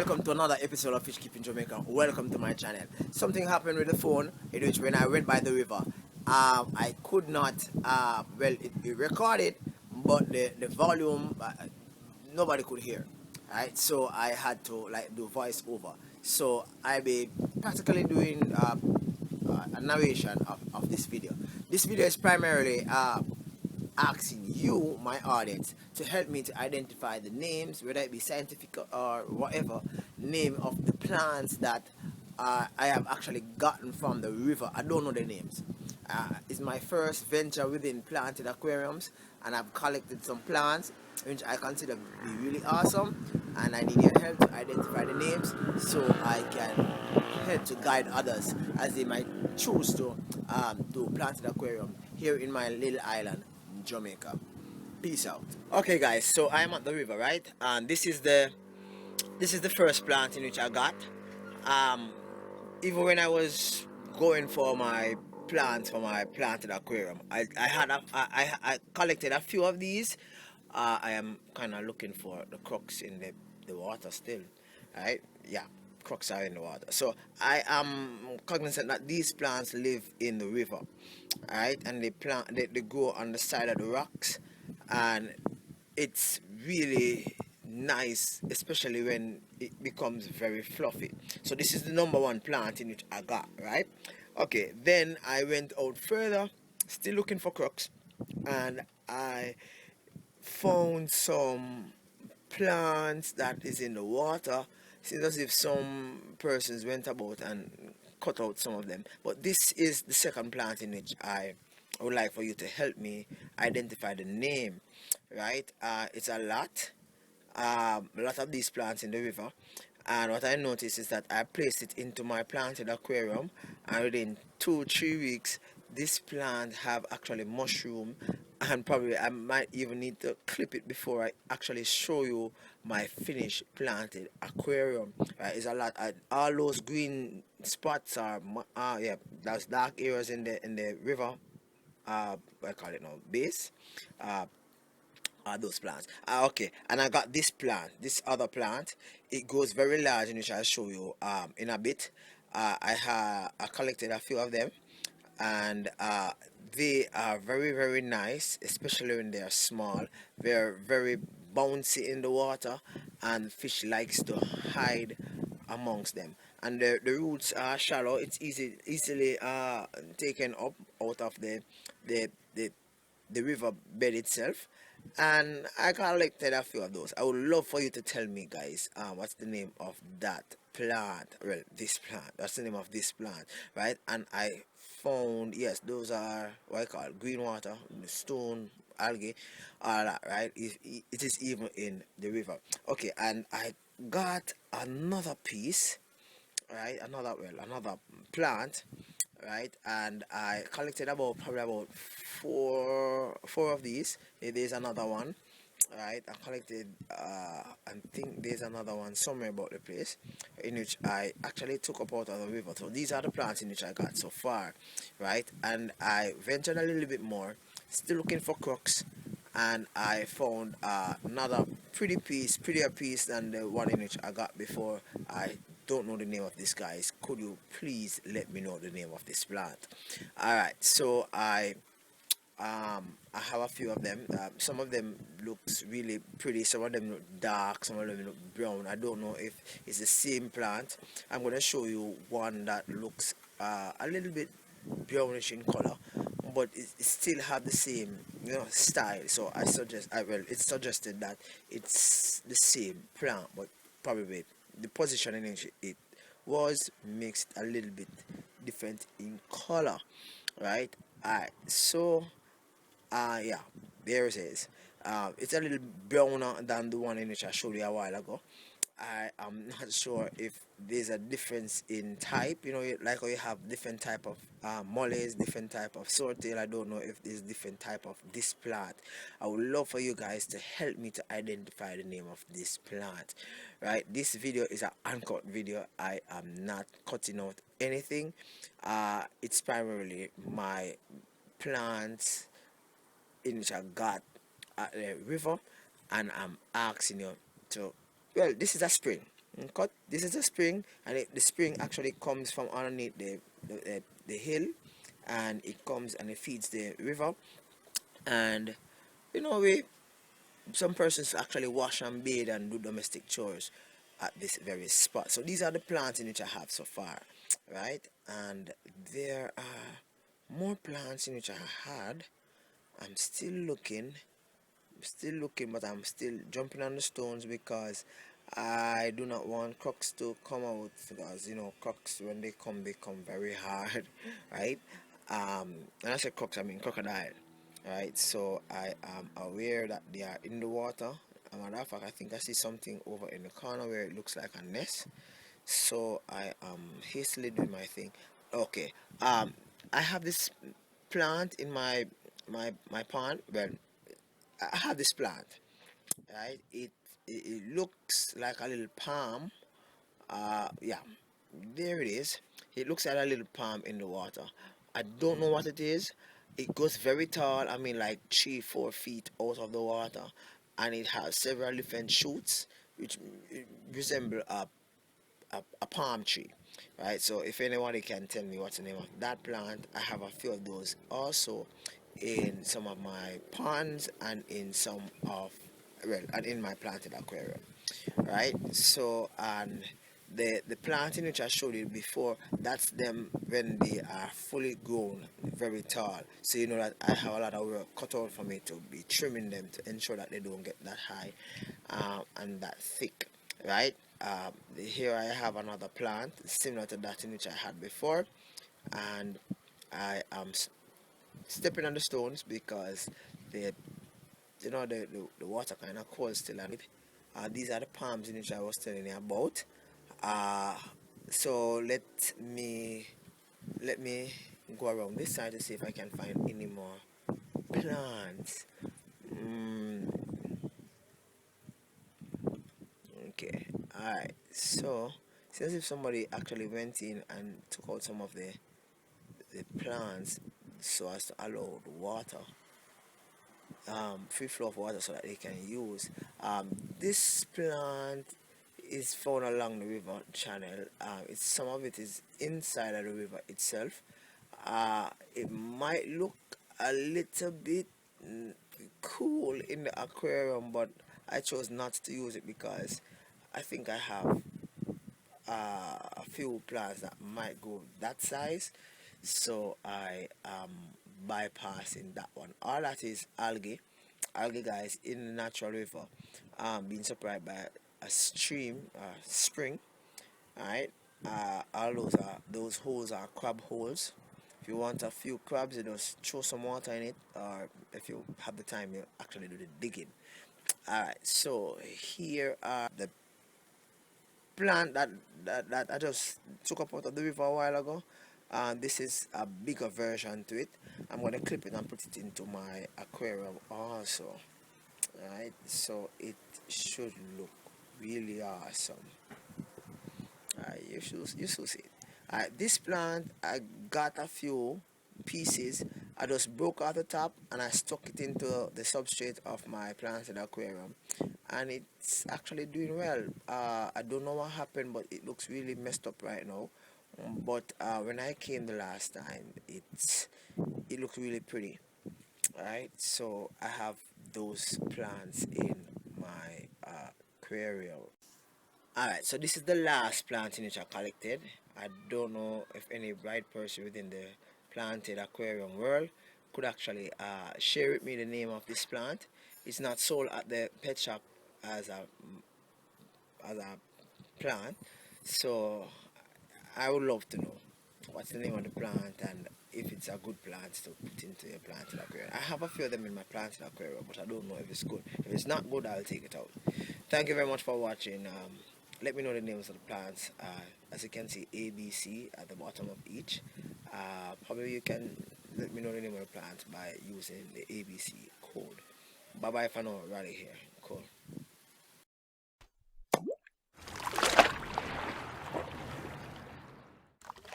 Welcome to another episode of Fish Keeping Jamaica. Welcome to my channel. Something happened with the phone in which when I went by the river, I could not, it recorded, but the volume, nobody could hear. Right, so I had to do voice over. So I be practically doing a narration of this video. This video is primarily asking you, my audience, to help me to identify the names, whether it be scientific or whatever name of the plants that I have actually gotten from the river. I don't know the names. It's my first venture within planted aquariums, and I've collected some plants which I consider to be really awesome, and I need your help to identify the names so I can help to guide others as they might choose to do planted aquarium here in my little island, Jamaica. Peace out. Okay guys, so I'm at the river, right? And this is the first plant in which I got. Even when I was going for my plants for my planted aquarium, I collected a few of these. I am kind of looking for the crux in the water still, right? Yeah, crux are in the water. So I am cognizant that these plants live in the river, right? And they grow on the side of the rocks, and it's really nice, especially when it becomes very fluffy. So this is the #1 plant in which I got, right? Okay, then I went out further, still looking for crux, and I found some plants that is in the water. Seems as if some persons went about and cut out some of them, but this is the second plant in which I would like for you to help me identify the name, right? It's a lot of these plants in the river, and what I noticed is that I placed it into my planted aquarium, and within 2-3 weeks this plant have actually mushroom, and probably I might even need to clip it before I actually show you my finished planted aquarium. Right, it's a lot. All those green spots are yeah, that's dark areas in the river, what I call it now, base, are those plants. Okay, and I got this plant, this other plant. It grows very large, and which I'll show you in a bit. I collected a few of them, and they are very nice, especially when they are small. They're very bouncy in the water, and fish likes to hide amongst them, and the roots are shallow. It's easily taken up out of the river bed itself, and I collected a few of those. I would love for you to tell me, guys, what's the name of that plant. Well, this plant, that's the name of this plant, right? And I found, yes, those are what I call green water, stone, algae, all that, right? It is even in the river. Okay, and I got another piece, right? Another plant, right? And I collected probably about four of these. There's another one, right? I collected I think there's another one somewhere about the place in which I actually took up out of the river. So these are the plants in which I got so far, right? And I ventured a little bit more, still looking for crux, and I found another prettier piece than the one in which I got before. I don't know the name of this, guys. Could you please let me know the name of this plant? All right, so I have a few of them. Some of them looks really pretty, some of them look dark, some of them look brown. I don't know if it's the same plant. I'm going to show you one that looks a little bit brownish in color, but it still have the same, style. So it's suggested that it's the same plant, but probably the positioning in it was mixed a little bit different in color, right? Alright, so yeah, there it is. It's a little browner than the one in which I showed you a while ago. I am not sure if there's a difference in type, like how you have different type of mollies, different type of swordtail. I don't know if there's different type of this plant. I would love for you guys to help me to identify the name of this plant, right? This video is an uncut video. I am not cutting out anything. It's primarily my plants in which I got at the river, and I'm asking you to, well, this is a spring, cut. This is a spring, and the spring actually comes from underneath the hill, and it comes and it feeds the river. And we some persons actually wash and bathe and do domestic chores at this very spot. So these are the plants in which I have so far, right? And there are more plants in which I had. I'm still looking, but I'm still jumping on the stones because I do not want crocs to come out, because crocs, when they come very hard, right? And I say crocs, I mean crocodile, right? So I am aware that they are in the water. As a matter of fact, I think I see something over in the corner where it looks like a nest. So I am hastily doing my thing. Okay. I have this plant in my pond. Well, I have this plant, right? It looks like a little palm. Yeah, there it is. It looks like a little palm in the water. I don't know what it is. It goes very tall. I mean, like 3-4 feet out of the water, and it has several different shoots, which resemble a palm tree, right? So if anybody can tell me what's the name of that plant, I have a few of those also in some of my ponds and in some of, well, and in my planted aquarium, right? So, and the plant in which I showed you before, that's them when they are fully grown, very tall. So you know that I have a lot of work cut out for me to be trimming them to ensure that they don't get that high and that thick, right? Here I have another plant similar to that in which I had before, and I am stepping on the stones because the the water kind of cold still, and these are the palms in which I was telling you about. Uh, so let me go around this side to see if I can find any more plants. Mm, okay, alright. So since if somebody actually went in and took out some of the plants so as to allow the water, free flow of water so that they can use. This plant is found along the river channel. It's some of it is inside of the river itself. It might look a little bit cool in the aquarium, but I chose not to use it because I think I have a few plants that might go that size, so I am bypassing that one. All that is algae, guys, in the natural river, being supplied by a stream, spring. All right, all those holes are crab holes. If you want a few crabs, you just throw some water in it, or if you have the time, you actually do the digging. All right, so here are the plant that I just took up out of the river a while ago. This is a bigger version to it. I'm going to clip it and put it into my aquarium also. Right, so it should look really awesome. You should see it. This plant, I got a few pieces. I just broke out the top and I stuck it into the substrate of my planted aquarium, and it's actually doing well. I don't know what happened, but it looks really messed up right now. But when I came the last time, it looked really pretty. Right, so I have those plants in my aquarium. Alright, so this is the last plant in which I collected. I don't know if any bright person within the planted aquarium world could actually share with me the name of this plant. It's not sold at the pet shop as a plant, so I would love to know what's the name of the plant and if it's a good plant to put into your planted aquarium. I have a few of them in my planted aquarium, but I don't know if it's good. If it's not good, I'll take it out. Thank you very much for watching. Let me know the names of the plants. As you can see, ABC at the bottom of each. Probably you can let me know the name of the plant by using the ABC code. Bye bye for now, right here.